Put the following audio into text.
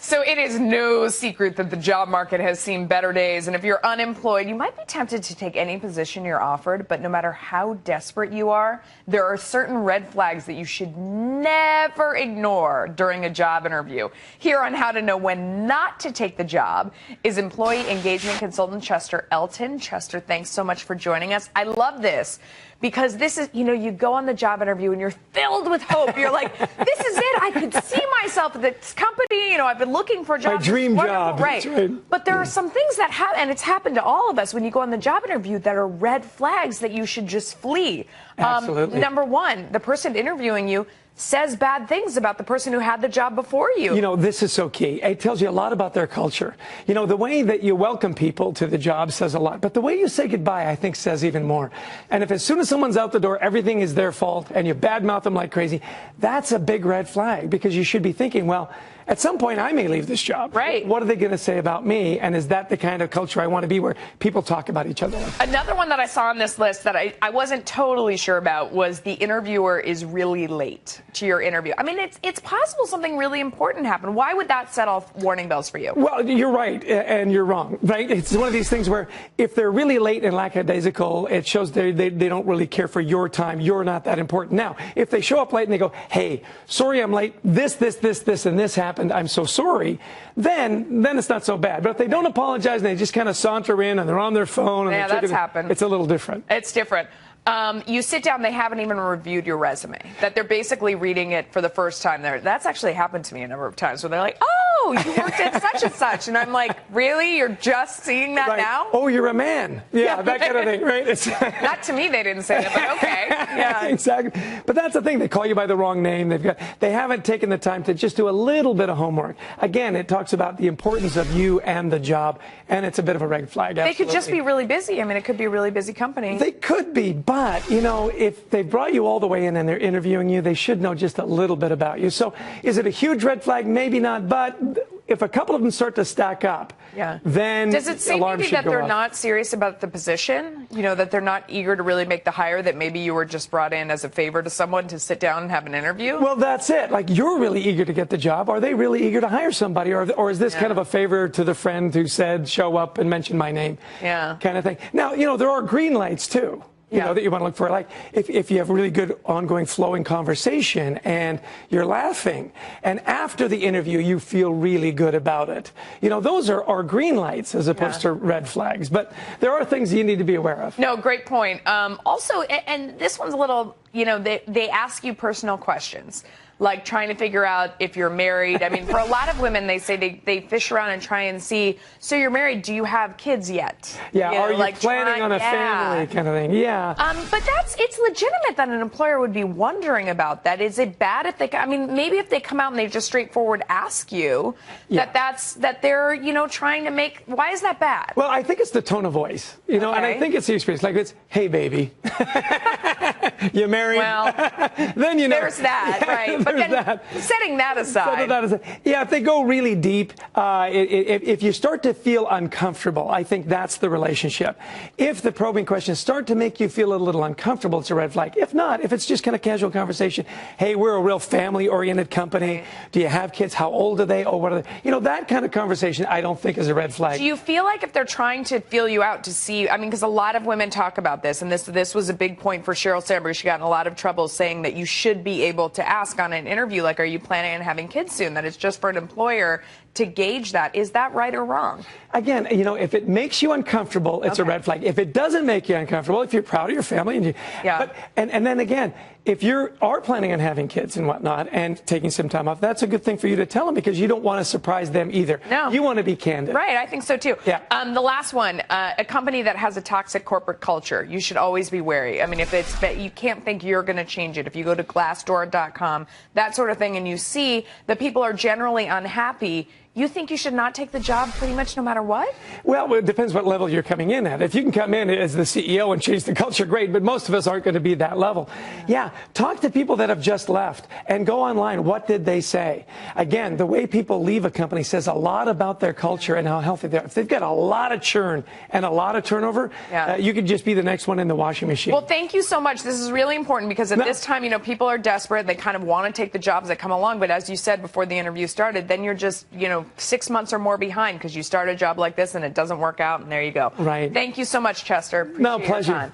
So it is no secret that the job market has seen better days. And if you're unemployed, you might be tempted to take any position you're offered. But no matter how desperate you are, there are certain red flags that you should never ignore during a job interview. Here on how to know when not to take the job is employee engagement consultant Chester Elton. Chester, thanks so much for joining us. I love this. Because this is, you go on the job interview and you're filled with hope. You're like, this is it. I could see myself at this company. I've been looking for a job. My dream job. Right. But there are some things that happen, and it's happened to all of us when you go on the job interview, that are red flags that you should just flee. Absolutely. Number one, the person interviewing you says bad things about the person who had the job before you. This is so key. It tells you a lot about their culture. The way that you welcome people to the job says a lot, but the way you say goodbye, I think, says even more. And if as soon as someone's out the door, everything is their fault and you badmouth them like crazy, that's a big red flag, because you should be thinking, well, at some point I may leave this job. Right. What are they going to say about me? And is that the kind of culture I want to be, where people talk about each other? Another one that I saw on this list that I wasn't totally sure about was the interviewer is really late to your interview. I mean, it's possible something really important happened. Why would that set off warning bells for you? Well, you're right, and you're wrong, right? It's one of these things where if they're really late and lackadaisical, it shows they don't really care for your time. You're not that important. Now, if they show up late and they go, hey, sorry I'm late, this, and this happened, I'm so sorry, then it's not so bad. But if they don't apologize and they just kind of saunter in and they're on their phone, and that's happened. It's a little different. It's different. You sit down, they haven't even reviewed your resume, that they're basically reading it for the first time. That's actually happened to me a number of times, where they're like, oh, you worked at such and such. And I'm like, really? You're just seeing that right. now? Oh, you're a man. Yeah, that kind of thing, right? Not to me, they didn't say that, but okay. Yeah. Exactly. But that's the thing. They call you by the wrong name. They haven't taken the time to just do a little bit of homework. Again, it talks about the importance of you and the job, and it's a bit of a red flag. Absolutely. They could just be really busy. I mean, it could be a really busy company. They could be, but, if they brought you all the way in and they're interviewing you, they should know just a little bit about you. So is it a huge red flag? Maybe not, but if a couple of them start to stack up, then does it say maybe that they're not serious about the position? That they're not eager to really make the hire, that maybe you were just brought in as a favor to someone to sit down and have an interview? Well, that's it. Like, you're really eager to get the job. Are they really eager to hire somebody? Or is this kind of a favor to the friend who said, show up and mention my name? Yeah. Kind of thing. Now, there are green lights, too. That you want to look for. Like, if you have really good ongoing flowing conversation and you're laughing, and after the interview you feel really good about it, those are green lights as opposed to red flags. But there are things you need to be aware of. No, great point. Also, and this one's a little, they ask you personal questions, like trying to figure out if you're married. I mean, for a lot of women, they say they fish around and try and see, so you're married, do you have kids yet? Yeah, are you planning on a family kind of thing? Yeah. But it's legitimate that an employer would be wondering about that. Is it bad if maybe if they come out and they just straightforward ask you that they're, trying to make, why is that bad? Well, I think it's the tone of voice, and I think it's the experience. Like, it's, hey, baby, you married? Well, then there's that, right? But then, setting that aside. If they go really deep, if you start to feel uncomfortable, I think that's the relationship. If the probing questions start to make you feel a little uncomfortable, it's a red flag. If not, if it's just kind of casual conversation, hey, we're a real family-oriented company. Do you have kids? How old are they? Oh, what are they? That kind of conversation I don't think is a red flag. Do you feel like if they're trying to feel you out to see, because a lot of women talk about this, and this was a big point for Sheryl Sandberg. She got in a lot of trouble saying that you should be able to ask on an interview, like, are you planning on having kids soon? That it's just for an employer to gauge that. Is that right or wrong? Again, if it makes you uncomfortable, it's a red flag. If it doesn't make you uncomfortable, if you're proud of your family, and then again, if you are planning on having kids and whatnot and taking some time off, that's a good thing for you to tell them, because you don't want to surprise them either. No. You want to be candid. Right, I think so too. Yeah. The last one, a company that has a toxic corporate culture, you should always be wary. I mean, you can't think you're going to change it. If you go to Glassdoor.com, that sort of thing, and you see that people are generally unhappy, you think you should not take the job pretty much no matter what? Well, it depends what level you're coming in at. If you can come in as the CEO and change the culture, great, but most of us aren't going to be that level. Yeah, talk to people that have just left and go online. What did they say? Again, the way people leave a company says a lot about their culture and how healthy they are. If they've got a lot of churn and a lot of turnover, you could just be the next one in the washing machine. Well, thank you so much. This is really important, because at this time, people are desperate. They kind of want to take the jobs that come along. But as you said before the interview started, then you're just, 6 months or more behind because you start a job like this and it doesn't work out, and there you go. Right. Thank you so much, Chester. Appreciate No, your pleasure. time.